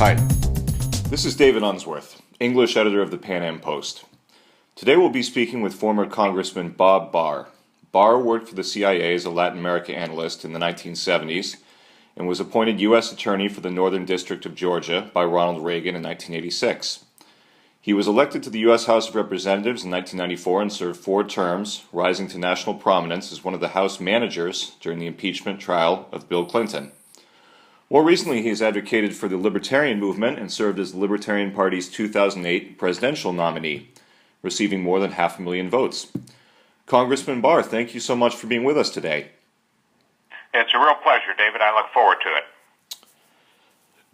Hi, this is David Unsworth, English editor of the PanAm Post. Today we'll be speaking with former Congressman Bob Barr. Barr worked for the CIA as a Latin America analyst in the 1970s and was appointed U.S. Attorney for the Northern District of Georgia by Ronald Reagan in 1986. He was elected to the U.S. House of Representatives in 1994 and served 4 terms, rising to national prominence as one of the House managers during the impeachment trial of Bill Clinton. More recently, he has advocated for the Libertarian movement and served as the Libertarian Party's 2008 presidential nominee, receiving more than 500,000 votes. Congressman Barr, thank you so much for being with us today. It's a real pleasure, David. I look forward to it.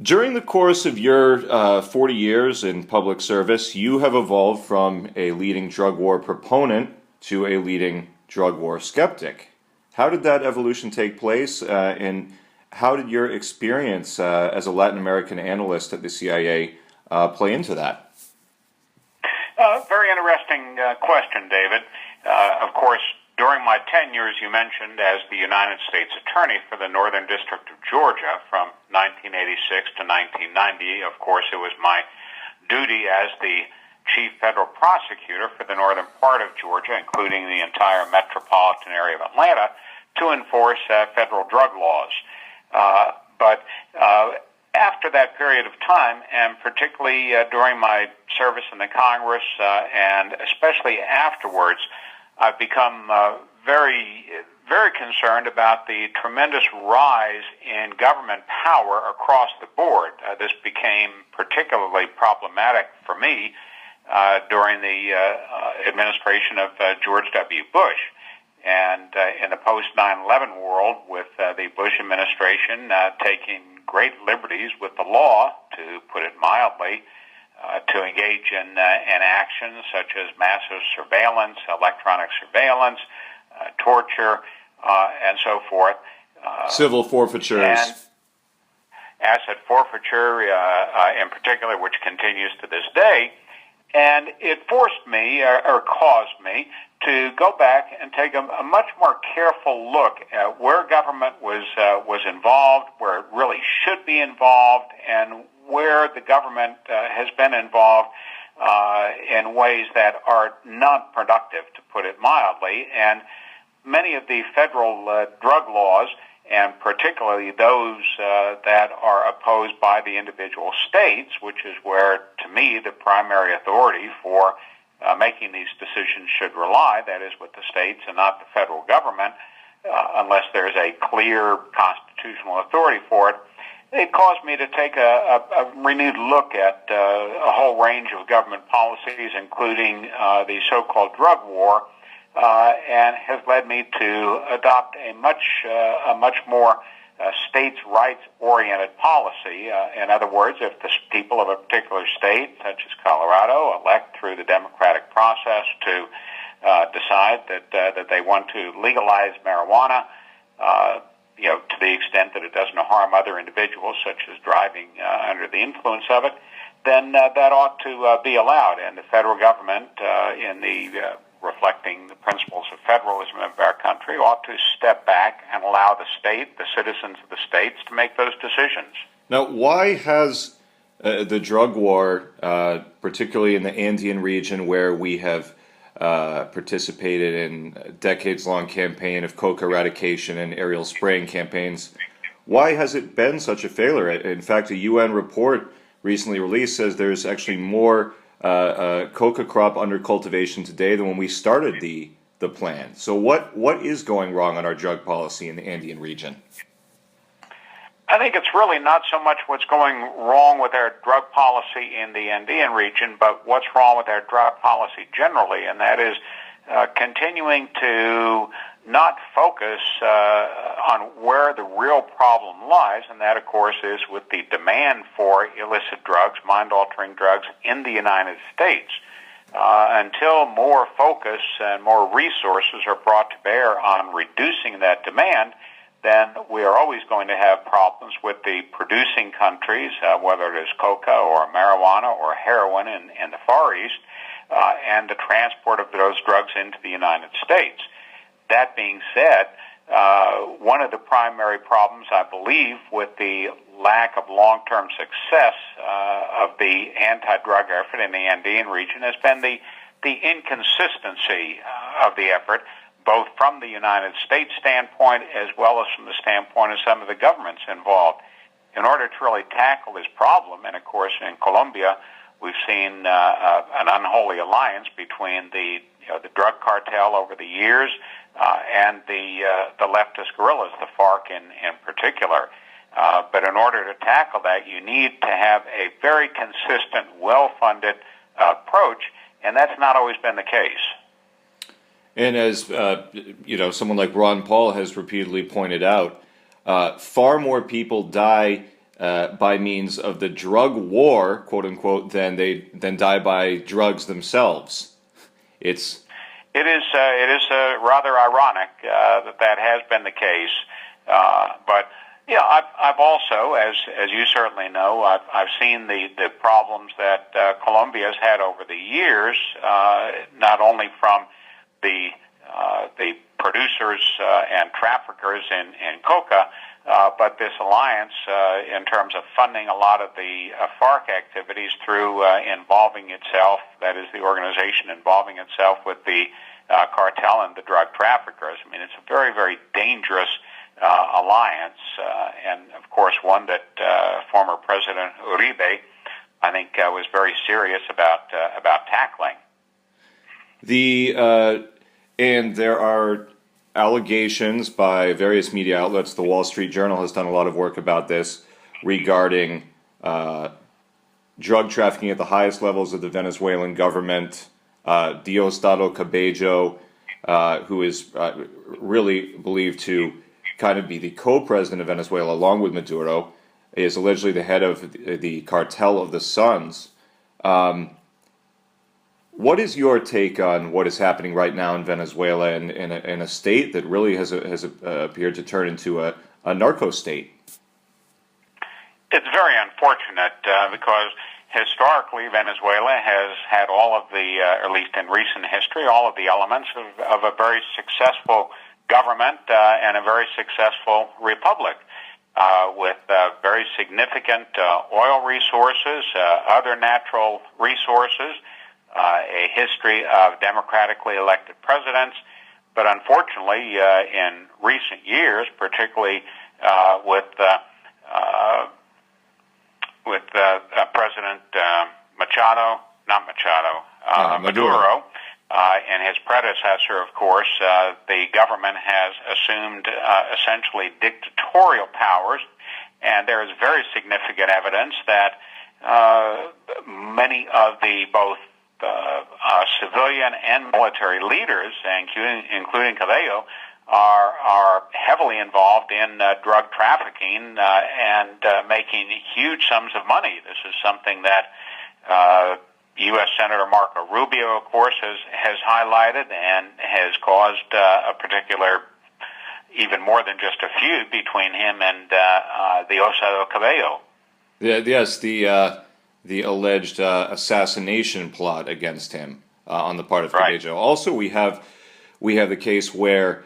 During the course of your 40 years in public service, you have evolved from a leading drug war proponent to a leading drug war skeptic. How did that evolution take place, and how did your experience as a Latin American analyst at the CIA play into that? Very interesting question, David. Of course, during my 10 years, you mentioned, as the United States Attorney for the Northern District of Georgia from 1986 to 1990, of course, it was my duty as the Chief Federal Prosecutor for the northern part of Georgia, including the entire metropolitan area of Atlanta, to enforce federal drug laws. But after that period of time, and particularly during my service in the Congress, and especially afterwards, I've become very concerned about the tremendous rise in government power across the board. This became particularly problematic for me during the administration of George W. Bush. And in the post-9/11 world, with the Bush administration taking great liberties with the law, to put it mildly, to engage in actions such as massive surveillance, electronic surveillance, torture, and so forth. Civil forfeitures. And asset forfeiture in particular, which continues to this day. And it forced me, or caused me, to go back and take a much more careful look at where government was involved, where it really should be involved, and where the government has been involved in ways that are not productive, to put it mildly. And many of the federal drug laws, and particularly those that are opposed by the individual states, which is where, to me, the primary authority for making these decisions should rely, that is with the states and not the federal government, unless there's a clear constitutional authority for it. It caused me to take a renewed look at a whole range of government policies, including the so-called drug war, and has led me to adopt a much more states' rights-oriented policy. In other words, if the people of a particular state, such as Colorado, elect through the democratic process to decide that they want to legalize marijuana, to the extent that it doesn't harm other individuals, such as driving under the influence of it, then that ought to be allowed. And the federal government, in the reflecting the principles of federalism of our country, ought to step back and allow the state, the citizens of the states, to make those decisions. Now, why has the drug war, particularly in the Andean region where we have participated in a decades-long campaign of coca eradication and aerial spraying campaigns, why has it been such a failure? In fact, a UN report recently released says there's actually more coca crop under cultivation today than when we started the plan. So what is going wrong on our drug policy in the Andean region? I think it's really not so much what's going wrong with our drug policy in the Andean region, but what's wrong with our drug policy generally, and that is continuing to not focus on where the real problem lies, and that, of course, is with the demand for illicit drugs, mind-altering drugs in the United States. Until more focus and more resources are brought to bear on reducing that demand, then we are always going to have problems with the producing countries, whether it is coca or marijuana or heroin in the Far East, and the transport of those drugs into the United States. That being said, one of the primary problems, I believe, with the lack of long-term success of the anti-drug effort in the Andean region has been the inconsistency of the effort, both from the United States standpoint as well as from the standpoint of some of the governments involved. In order to really tackle this problem, and of course in Colombia, we've seen an unholy alliance between the drug cartel over the years and the leftist guerrillas, the FARC in particular. But in order to tackle that, you need to have a very consistent, well-funded approach, and that's not always been the case. And as someone like Ron Paul has repeatedly pointed out, far more people die by means of the drug war, quote unquote, than die by drugs themselves. It is rather ironic that has been the case, but yeah, I've also, as you certainly know, I've seen the problems that Colombia has had over the years, not only from the producers and traffickers in coca, but this alliance in terms of funding a lot of the FARC activities through involving itself, that is the organization involving itself with the cartel and the drug traffickers. I mean, it's a very, very dangerous alliance, and of course one that former President Uribe, I think, was very serious about tackling. And there are allegations by various media outlets. The Wall Street Journal has done a lot of work about this regarding drug trafficking at the highest levels of the Venezuelan government. Diosdado Cabello, who is really believed to kind of be the co-president of Venezuela along with Maduro, is allegedly the head of the cartel of the Suns. What is your take on what is happening right now in Venezuela and in a state that really has appeared to turn into a narco state? It's very unfortunate because historically Venezuela has had all of the, at least in recent history, all of the elements of a very successful government and a very successful republic with very significant oil resources, other natural resources, a history of democratically elected presidents. But unfortunately, in recent years, particularly with President Maduro, and his predecessor, of course, the government has assumed essentially dictatorial powers, and there is very significant evidence that many of the both civilian and military leaders, including Cabello, are heavily involved in drug trafficking and making huge sums of money. This is something that U.S. Senator Marco Rubio, of course, has highlighted and has caused a particular, even more than just a feud between him and Diosdado Cabello. Yes, the alleged assassination plot against him on the part of Cabello. Right. Also, we have the case where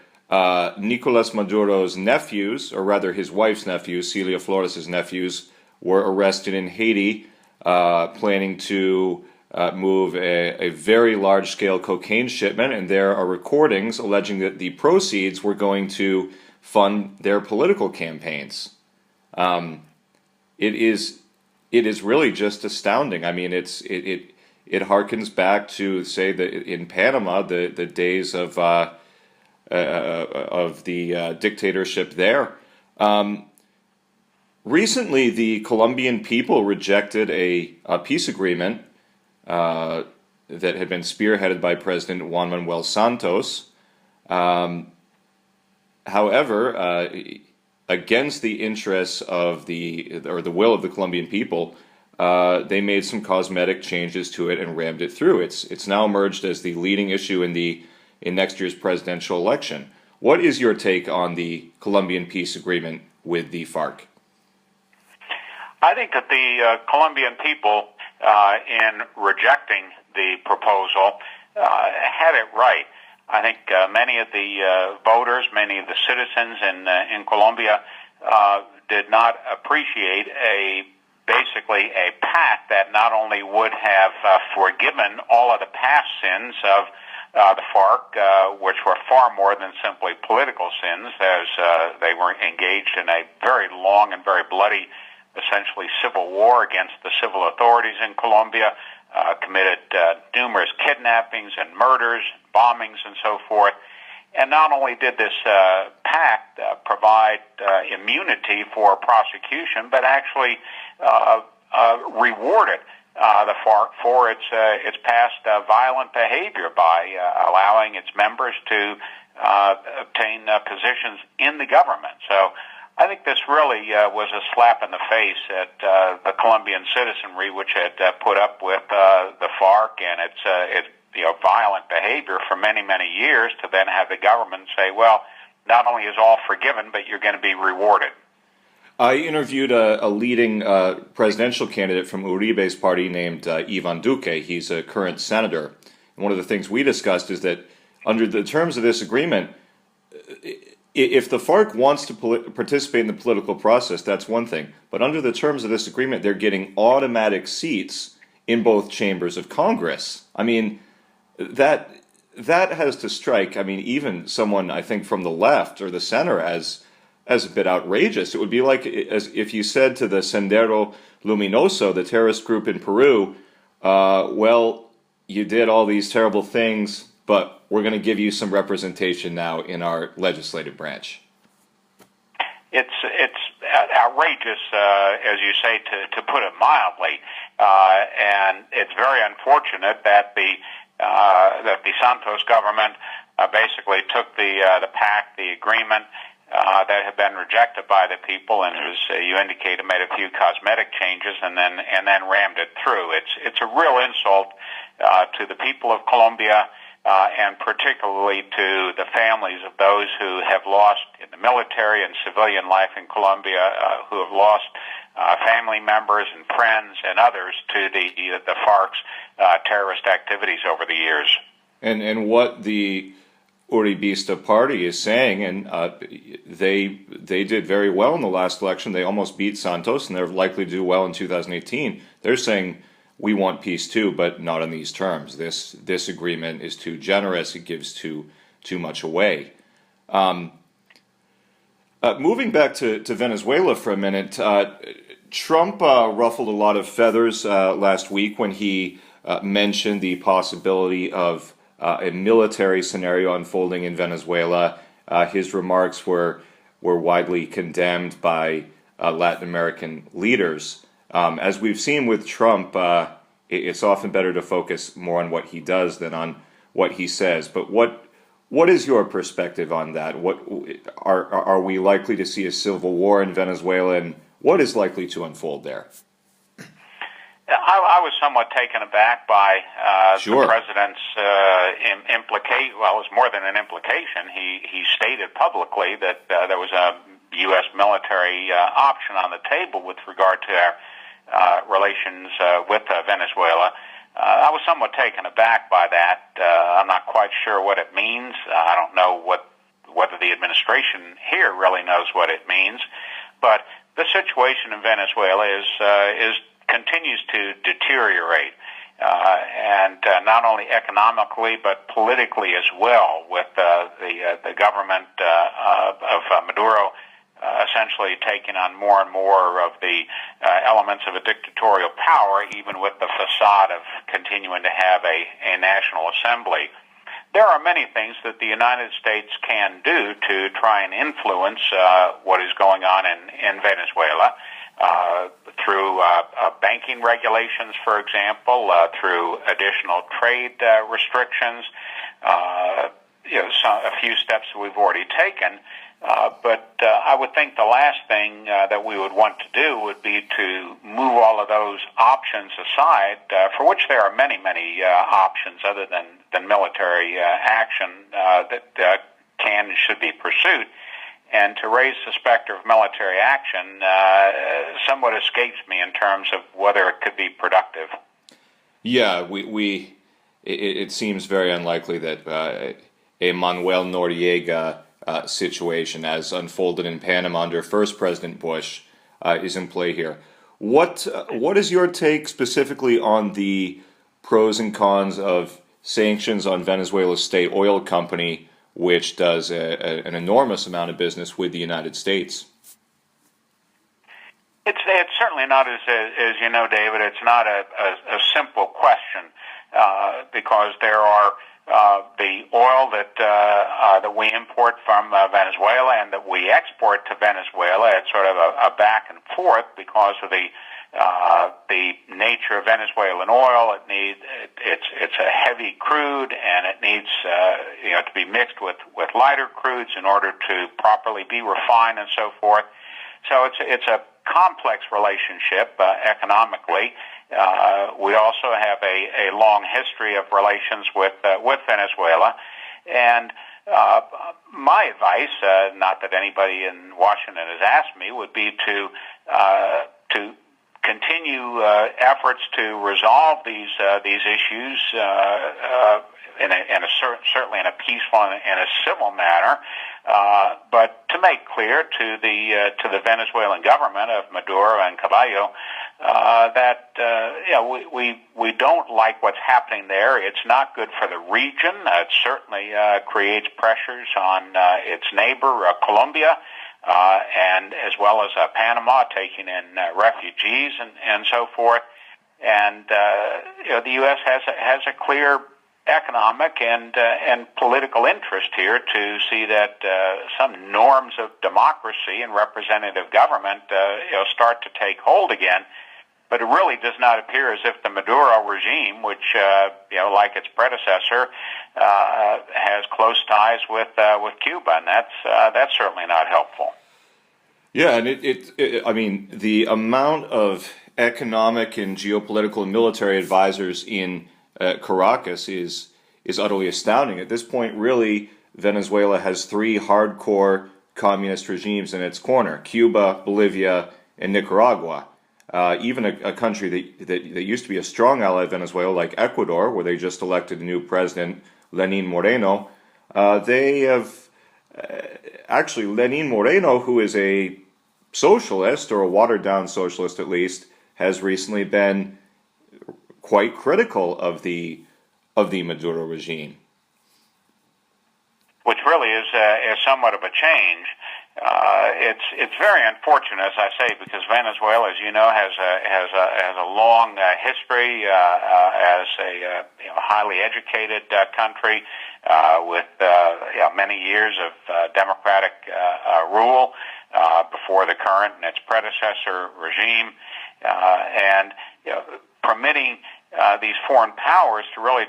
Nicolas Maduro's nephews, or rather his wife's nephews, Celia Flores' nephews, were arrested in Haiti, planning to move a very large-scale cocaine shipment, and there are recordings alleging that the proceeds were going to fund their political campaigns. It is really just astounding. I mean, it harkens back to, say, in Panama, the days of the dictatorship there. Recently, the Colombian people rejected a peace agreement that had been spearheaded by President Juan Manuel Santos. However, against the interests of the will of the Colombian people, they made some cosmetic changes to it and rammed it through. It's now emerged as the leading issue in next year's presidential election. What is your take on the Colombian peace agreement with the FARC? I think that the Colombian people, in rejecting the proposal, had it right. I think many of the voters, many of the citizens in Colombia did not appreciate basically a pact that not only would have forgiven all of the past sins of the FARC, which were far more than simply political sins, as they were engaged in a very long and very bloody, essentially civil war against the civil authorities in Colombia, committed numerous kidnappings and murders, bombings, and so forth. And not only did this pact provide immunity for prosecution, but actually rewarded the FARC for its past violent behavior by allowing its members to obtain positions in the government. So I think this really was a slap in the face at the Colombian citizenry, which had put up with the FARC and its violent behavior for many, many years, to then have the government say, well, not only is all forgiven, but you're going to be rewarded. I interviewed a leading presidential candidate from Uribe's party named Ivan Duque. He's a current senator. And one of the things we discussed is that under the terms of this agreement, if the FARC wants to participate in the political process, that's one thing. But under the terms of this agreement, they're getting automatic seats in both chambers of Congress. I mean, that has to strike, even someone, I think, from the left or the center as a bit outrageous. It would be like as if you said to the Sendero Luminoso, the terrorist group in Peru, well, you did all these terrible things, but we're going to give you some representation now in our legislative branch. It's outrageous, as you say, to put it mildly, and it's very unfortunate that the Santos government basically took the pact, the agreement that had been rejected by the people, and as you indicated, made a few cosmetic changes, and then rammed it through. It's a real insult to the people of Colombia, and particularly to the families of those who have lost in the military and civilian life in Colombia, who have lost family members and friends and others to the FARC's terrorist activities over the years. And what the Uribista party is saying, and they did very well in the last election. They almost beat Santos, and they're likely to do well in 2018. They're saying, we want peace too, but not on these terms. This agreement is too generous. It gives too much away. Moving back to Venezuela for a minute, Trump ruffled a lot of feathers last week when he mentioned the possibility of a military scenario unfolding in Venezuela. His remarks were widely condemned by Latin American leaders. As we've seen with Trump, it's often better to focus more on what he does than on what he says. But what is your perspective on that? What are we likely to see a civil war in Venezuela, and what is likely to unfold there? I was somewhat taken aback by Sure. the president's implication. Well, it was more than an implication. He stated publicly that there was a U.S. military option on the table with regard to our relations with Venezuela. I was somewhat taken aback by that. I'm not quite sure what it means. I don't know whether the administration here really knows what it means. But the situation in Venezuela is continues to deteriorate, and not only economically but politically as well, with the government of Maduro essentially taking on more and more of the elements of a dictatorial power, even with the facade of continuing to have a national assembly. There are many things that the United States can do to try and influence what is going on in Venezuela, through banking regulations, for example, through additional trade restrictions, a few steps that we've already taken. But I would think the last thing that we would want to do would be to move all of those options aside, for which there are many, many options other than military action that can and should be pursued. And to raise the specter of military action somewhat escapes me in terms of whether it could be productive. Yeah, it seems very unlikely that a Manuel Noriega situation as unfolded in Panama under first President Bush is in play here. What is your take specifically on the pros and cons of sanctions on Venezuela's state oil company, which does an enormous amount of business with the United States? It's certainly not, as you know, David, it's not a simple question, because there are the oil that we import from Venezuela and that we export to Venezuela. It's sort of a back and forth because of the nature of Venezuelan oil. It's a heavy crude, and it needs to be mixed with lighter crudes in order to properly be refined and so forth. So it's a complex relationship economically. We also have a long history of relations with Venezuela, and my advice, not that anybody in Washington has asked me, would be to continue efforts to resolve these issues certainly in a peaceful and a civil manner, but to make clear to the Venezuelan government of Maduro and Cabello that we don't like what's happening there. It's not good for the region. It certainly creates pressures on its neighbor Colombia, and as well as Panama taking in refugees and so forth. And the U.S. has a clear economic and political interest here to see that some norms of democracy and representative government start to take hold again. But it really does not appear as if the Maduro regime, which like its predecessor, has close ties with Cuba, and that's certainly not helpful. Yeah, and I mean, the amount of economic and geopolitical and military advisors in Caracas is utterly astounding. At this point, really, Venezuela has three hardcore communist regimes in its corner: Cuba, Bolivia, and Nicaragua. Even a country that used to be a strong ally of Venezuela, like Ecuador, where they just elected a new president, Lenin Moreno, they have actually Lenin Moreno, who is a socialist, or a watered-down socialist at least, has recently been quite critical of the Maduro regime, which really is somewhat of a change. It's very unfortunate, as I say, because Venezuela, as you know, has a long history as a highly educated country with many years of democratic rule before the current and its predecessor regime, and permitting these foreign powers to really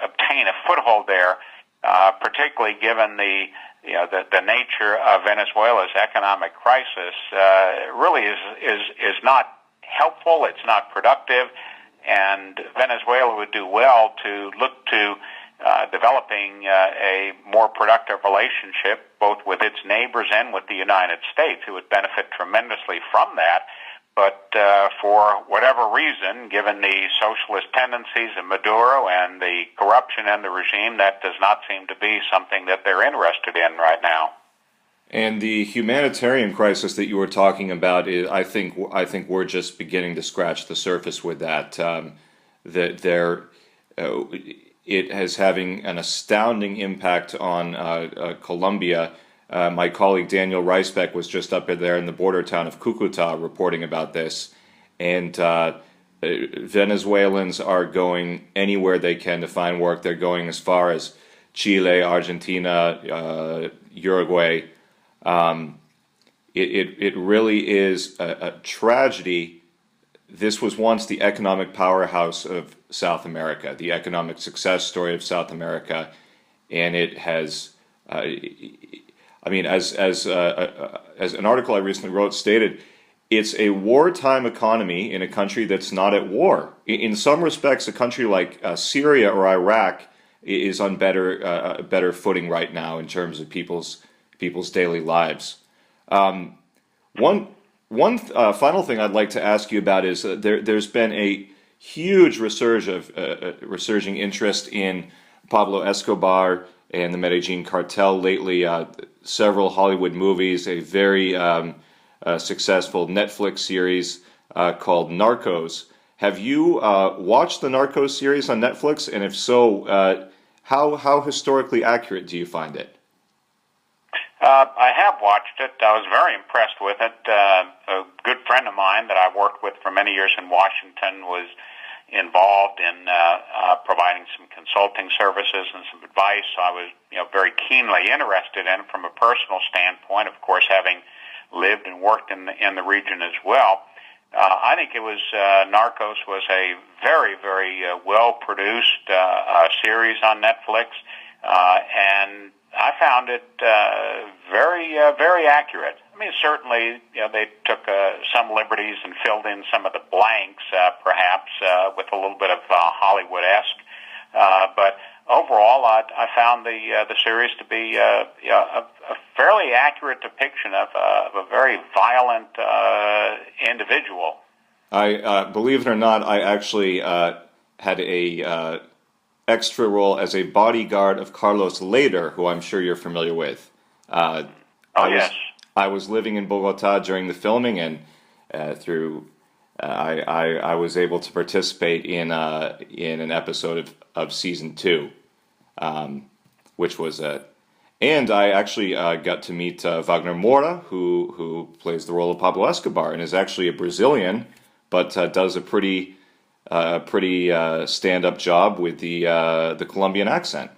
obtain a foothold there, particularly given the nature of Venezuela's economic crisis, really is not helpful. It's not productive, and Venezuela would do well to look to developing a more productive relationship both with its neighbors and with the United States. It would benefit tremendously from that. But for whatever reason, given the socialist tendencies of Maduro and the corruption in the regime, that does not seem to be something that they're interested in right now. And the humanitarian crisis that you were talking about, I think we're just beginning to scratch the surface with that. It is having an astounding impact on Colombia. My colleague Daniel Reisbeck was just up there in the border town of Cucuta reporting about this, and Venezuelans are going anywhere they can to find work. They're going as far as Chile, Argentina, Uruguay. It really is a tragedy. This was once the economic powerhouse of South America, the economic success story of South America, and it has. As an article I recently wrote stated, it's a wartime economy in a country that's not at war. In some respects, a country like Syria or Iraq is on better footing right now in terms of people's daily lives. One final thing I'd like to ask you about is there's been a huge resurging interest in Pablo Escobar and the Medellin Cartel lately. Several Hollywood movies, a very successful Netflix series called Narcos. Have you watched the Narcos series on Netflix? And if so, how historically accurate do you find it? I have watched it. I was very impressed with it. A good friend of mine that I worked with for many years in Washington was involved in providing some consulting services and some advice. So I was, very keenly interested in it from a personal standpoint. Of course, having lived and worked in the region as well. I think it was Narcos was a very, very well produced series on Netflix, and I found it very, very accurate. I mean, certainly, they took some liberties and filled in some of the blanks, perhaps, with a little bit of Hollywood-esque. But overall, I found the series to be a fairly accurate depiction of a very violent individual. I believe it or not, I actually had a extra role as a bodyguard of Carlos Leder, who I'm sure you're familiar with. Yes. I was living in Bogota during the filming, and I was able to participate in an episode of season 2, which was and I actually got to meet Wagner Moura, who plays the role of Pablo Escobar, and is actually a Brazilian, but does a pretty stand-up job with the Colombian accent.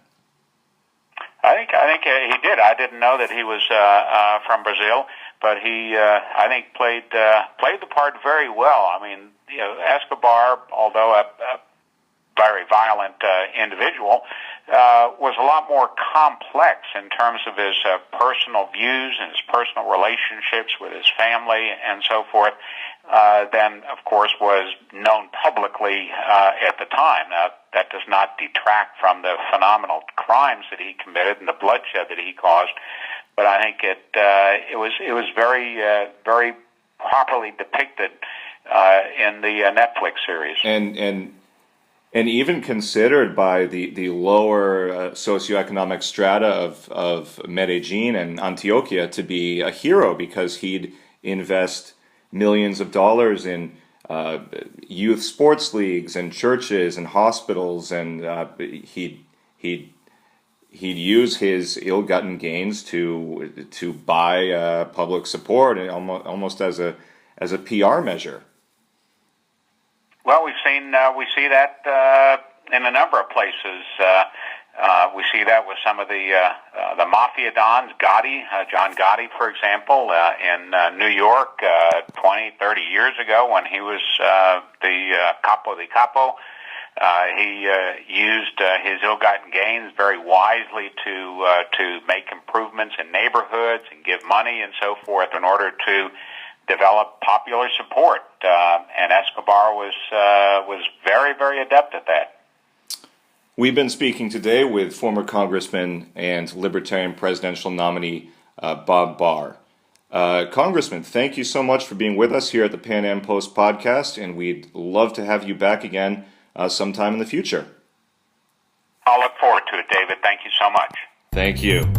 I think he did. I didn't know that he was from Brazil, but he I think played the part very well. I mean, Escobar, although a very violent individual, was a lot more complex in terms of his personal views and his personal relationships with his family and so forth, than, of course, was known publicly at the time. Now, that does not detract from the phenomenal crimes that he committed and the bloodshed that he caused, but I think it was very very properly depicted in the Netflix series. And even considered by the lower socioeconomic strata of Medellin and Antioquia to be a hero, because he'd invest millions of dollars in youth sports leagues and churches and hospitals, and he'd use his ill-gotten gains to buy public support, and almost as a PR measure. Well, we see that in a number of places. We see that with some of the mafia dons, John Gotti, for example, in New York 20, 30 years ago when he was the capo di capo. He used his ill-gotten gains very wisely to make improvements in neighborhoods and give money and so forth in order to develop popular support, and Escobar was very, very adept at that. We've been speaking today with former Congressman and Libertarian Presidential nominee Bob Barr. Congressman, thank you so much for being with us here at the PanAm Post podcast, and we'd love to have you back again sometime in the future. I'll look forward to it, David. Thank you so much. Thank you.